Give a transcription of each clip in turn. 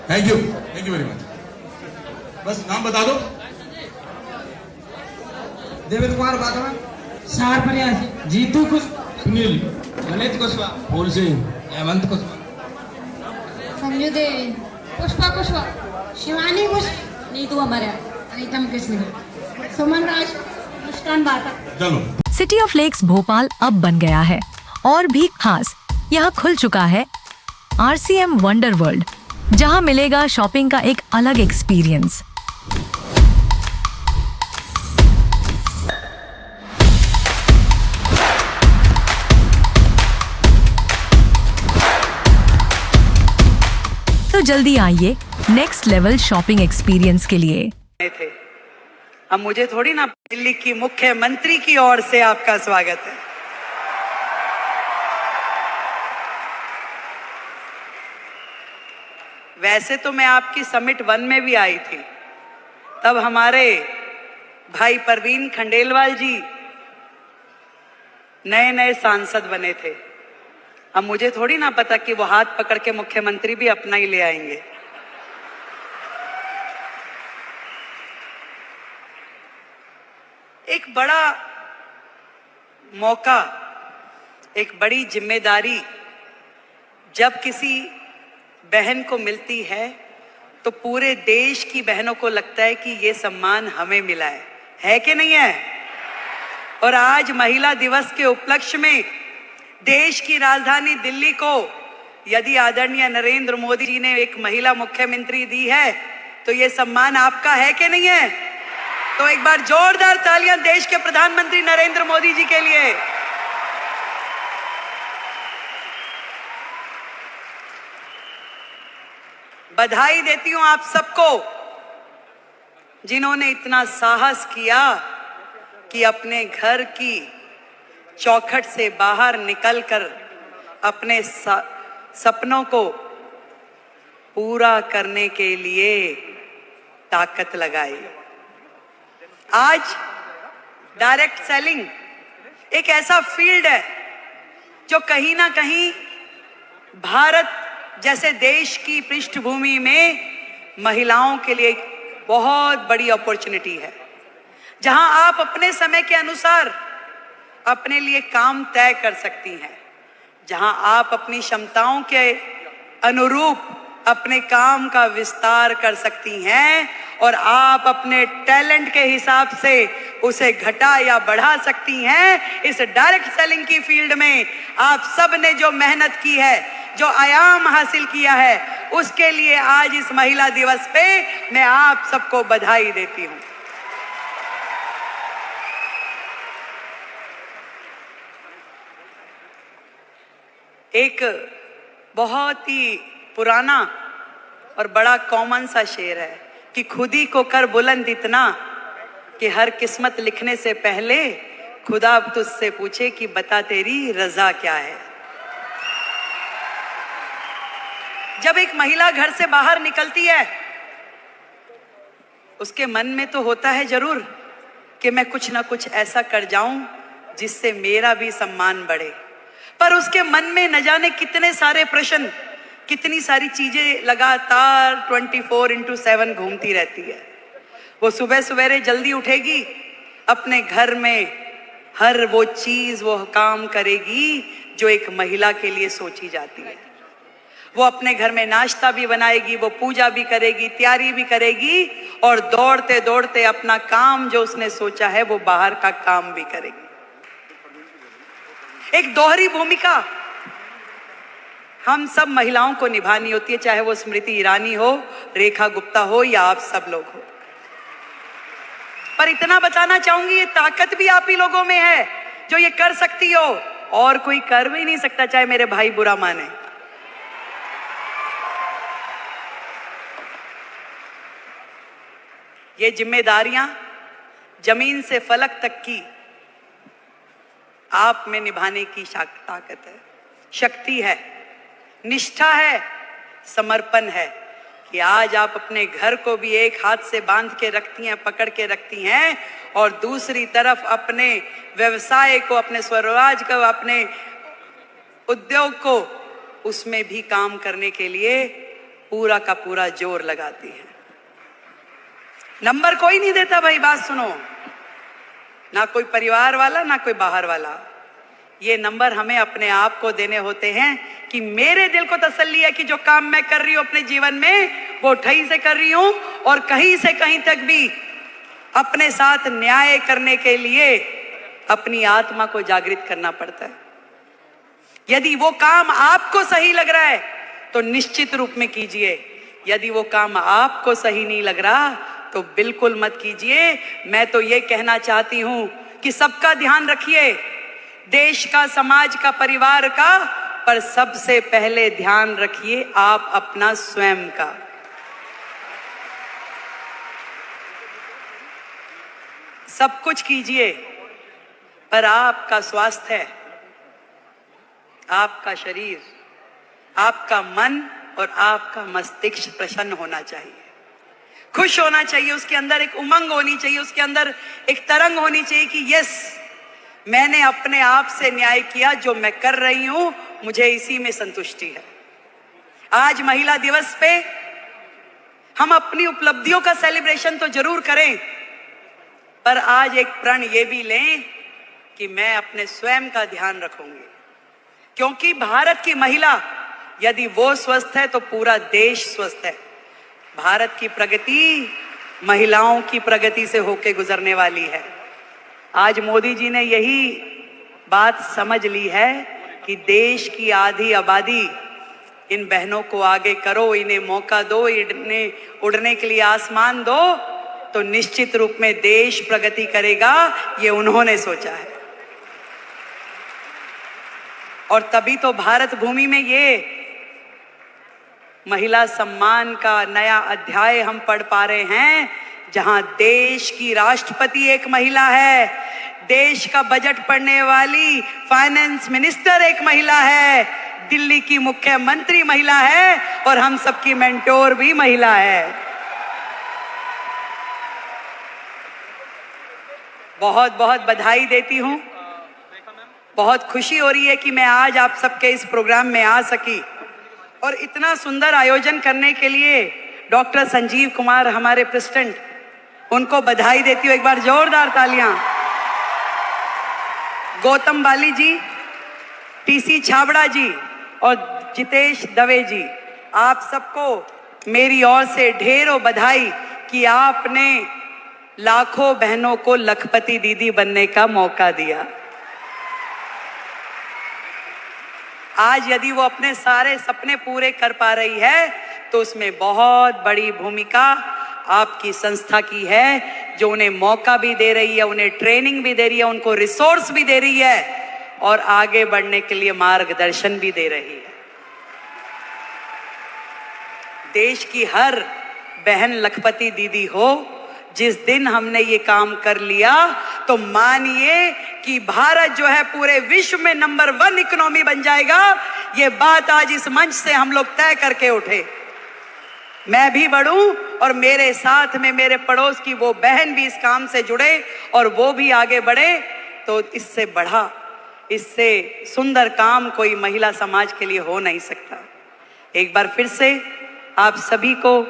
Thank you very much. बस नाम बता दो। देवेंद्र कुमार बादवा, चार प्रयासी, जीतू कुश, सुनील, ललित कुशवाहा, फूल सिंह, हेमंत कुशवाहा, संजू देवी, पुष्पा कुशवाहा, शिवानी कुश, नीतू अमर, अनीता मुकेश, सुमन राज, मुस्कान बाटा। चलो। सिटी ऑफ लेक्स भोपाल अब बन गया है और भी खास, यहाँ खुल चुका है RCM वंडर वर्ल्ड, जहाँ मिलेगा शॉपिंग का एक अलग एक्सपीरियंस। तो जल्दी आइए नेक्स्ट लेवल शॉपिंग एक्सपीरियंस के लिए। थे अब मुझे थोड़ी ना, दिल्ली की मुख्यमंत्री की ओर से आपका स्वागत है। वैसे तो मैं आपकी समिट 1 में भी आई थी, तब हमारे भाई परवीन खंडेलवाल जी नए नए सांसद बने थे। अब मुझे थोड़ी ना पता कि वो हाथ पकड़ के मुख्यमंत्री भी अपना ही ले आएंगे। एक बड़ा मौका, एक बड़ी जिम्मेदारी जब किसी बहन को मिलती है तो पूरे देश की बहनों को लगता है कि ये सम्मान हमें मिला है कि नहीं है? और आज महिला दिवस के उपलक्ष्य में देश की राजधानी दिल्ली को यदि आदरणीय नरेंद्र मोदी जी ने एक महिला मुख्यमंत्री दी है तो ये सम्मान आपका है कि नहीं है? तो एक बार जोरदार तालियां देश के प्रधानमंत्री नरेंद्र मोदी जी के लिए। बधाई देती हूं आप सबको जिन्होंने इतना साहस किया कि अपने घर की चौखट से बाहर निकलकर अपने सपनों को पूरा करने के लिए ताकत लगाई। आज डायरेक्ट सेलिंग एक ऐसा फील्ड है जो कहीं ना कहीं भारत जैसे देश की पृष्ठभूमि में महिलाओं के लिए बहुत बड़ी अपॉर्चुनिटी है, जहां आप अपने समय के अनुसार अपने लिए काम तय कर सकती हैं, जहां आप अपनी क्षमताओं के अनुरूप अपने काम का विस्तार कर सकती हैं और आप अपने टैलेंट के हिसाब से उसे घटा या बढ़ा सकती हैं। इस डायरेक्ट सेलिंग की फील्ड में आप सब ने जो मेहनत की है, जो आयाम हासिल किया है, उसके लिए आज इस महिला दिवस पे मैं आप सबको बधाई देती हूं। एक बहुत ही पुराना और बड़ा कॉमन सा शेर है कि खुदी को कर बुलंद इतना कि हर किस्मत लिखने से पहले खुदा तुझसे पूछे कि बता तेरी रजा क्या है। जब एक महिला घर से बाहर निकलती है उसके मन में तो होता है जरूर कि मैं कुछ ना कुछ ऐसा कर जाऊं जिससे मेरा भी सम्मान बढ़े, पर उसके मन में न जाने कितने सारे प्रश्न, कितनी सारी चीजें लगातार 24/7 घूमती रहती है। वो सुबह सवेरे जल्दी उठेगी, अपने घर में हर वो चीज, वो काम करेगी जो एक महिला के लिए सोची जाती है। वो अपने घर में नाश्ता भी बनाएगी, वो पूजा भी करेगी, तैयारी भी करेगी और दौड़ते दौड़ते अपना काम जो उसने सोचा है वो बाहर का काम भी करेगी। एक दोहरी भूमिका हम सब महिलाओं को निभानी होती है, चाहे वो स्मृति ईरानी हो, रेखा गुप्ता हो या आप सब लोग हो। पर इतना बताना चाहूंगी, ये ताकत भी आप ही लोगों में है जो ये कर सकती हो, और कोई कर भी नहीं सकता, चाहे मेरे भाई बुरा माने। ये जिम्मेदारियां जमीन से फलक तक की आप में निभाने की ताकत है, शक्ति है, निष्ठा है, समर्पण है कि आज आप अपने घर को भी एक हाथ से बांध के रखती हैं, पकड़ के रखती हैं, और दूसरी तरफ अपने व्यवसाय को, अपने स्वरोजगार को, अपने उद्योग को, उसमें भी काम करने के लिए पूरा का पूरा जोर लगाती है। नंबर कोई नहीं देता भाई, बात सुनो, ना कोई परिवार वाला ना कोई बाहर वाला। ये नंबर हमें अपने आप को देने होते हैं कि मेरे दिल को तसल्ली है कि जो काम मैं कर रही हूं अपने जीवन में वो ठही से कर रही हूं, और कहीं से कहीं तक भी अपने साथ न्याय करने के लिए अपनी आत्मा को जागृत करना पड़ता है। यदि वो काम आपको सही लग रहा है तो निश्चित रूप में कीजिए, यदि वो काम आपको सही नहीं लग रहा तो बिल्कुल मत कीजिए। मैं तो ये कहना चाहती हूं कि सबका ध्यान रखिए, देश का, समाज का, परिवार का, पर सबसे पहले ध्यान रखिए आप अपना स्वयं का। सब कुछ कीजिए पर आपका स्वास्थ्य, आपका शरीर, आपका मन और आपका मस्तिष्क प्रसन्न होना चाहिए, खुश होना चाहिए, उसके अंदर एक उमंग होनी चाहिए, उसके अंदर एक तरंग होनी चाहिए कि यस, मैंने अपने आप से न्याय किया, जो मैं कर रही हूं मुझे इसी में संतुष्टि है। आज महिला दिवस पे हम अपनी उपलब्धियों का सेलिब्रेशन तो जरूर करें, पर आज एक प्रण ये भी लें कि मैं अपने स्वयं का ध्यान रखूंगी, क्योंकि भारत की महिला यदि वो स्वस्थ है तो पूरा देश स्वस्थ है। भारत की प्रगति महिलाओं की प्रगति से होके गुजरने वाली है। आज मोदी जी ने यही बात समझ ली है कि देश की आधी आबादी, इन बहनों को आगे करो, इन्हें मौका दो, इन्हें उड़ने के लिए आसमान दो, तो निश्चित रूप में देश प्रगति करेगा। ये उन्होंने सोचा है, और तभी तो भारत भूमि में ये महिला सम्मान का नया अध्याय हम पढ़ पा रहे हैं, जहां देश की राष्ट्रपति एक महिला है, देश का बजट पढ़ने वाली फाइनेंस मिनिस्टर एक महिला है, दिल्ली की मुख्यमंत्री महिला है, और हम सबकी मेंटोर भी महिला है। बहुत बहुत बधाई देती हूं, बहुत खुशी हो रही है कि मैं आज आप सबके इस प्रोग्राम में आ सकी, और इतना सुंदर आयोजन करने के लिए डॉक्टर संजीव कुमार हमारे प्रेसिडेंट, उनको बधाई देती हूँ। एक बार जोरदार तालियां। गौतम बाली जी, टीसी छाबड़ा जी और जितेश दवे जी, आप सबको मेरी ओर से ढेरों बधाई कि आपने लाखों बहनों को लखपति दीदी बनने का मौका दिया। आज यदि वो अपने सारे सपने पूरे कर पा रही है तो उसमें बहुत बड़ी भूमिका आपकी संस्था की है, जो उन्हें मौका भी दे रही है, उन्हें ट्रेनिंग भी दे रही है, उनको रिसोर्स भी दे रही है, और आगे बढ़ने के लिए मार्गदर्शन भी दे रही है। देश की हर बहन लखपति दीदी हो। जिस दिन हमने ये काम कर लिया तो मानिए कि भारत जो है पूरे विश्व में नंबर 1 इकोनॉमी बन जाएगा। ये बात आज इस मंच से हम लोग तय करके उठे। मैं भी बढ़ूं और मेरे साथ में मेरे पड़ोस की वो बहन भी इस काम से जुड़े और वो भी आगे बढ़े, तो इससे बढ़ा, इससे सुंदर काम कोई महिला समाज के लिए हो नहीं सकता। एक बार फिर से आप सभी को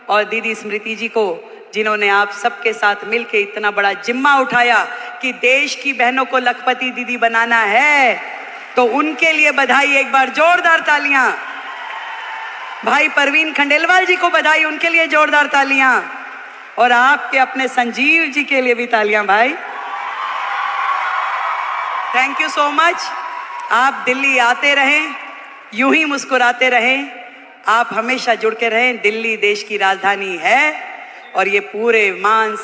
और दीदी स्मृति जी को, जिन्होंने आप सबके साथ मिलकर इतना बड़ा जिम्मा उठाया कि देश की बहनों को लखपति दीदी बनाना है, तो उनके लिए बधाई। एक बार जोरदार तालियां। भाई परवीन खंडेलवाल जी को बधाई, उनके लिए जोरदार तालियां। और आपके अपने संजीव जी के लिए भी तालियां भाई। Thank you so much. आप दिल्ली आते रहें, यूं ही मुस्कुराते रहें, आप हमेशा जुड़ के रहें। दिल्ली देश की राजधानी है और ये पूरे मान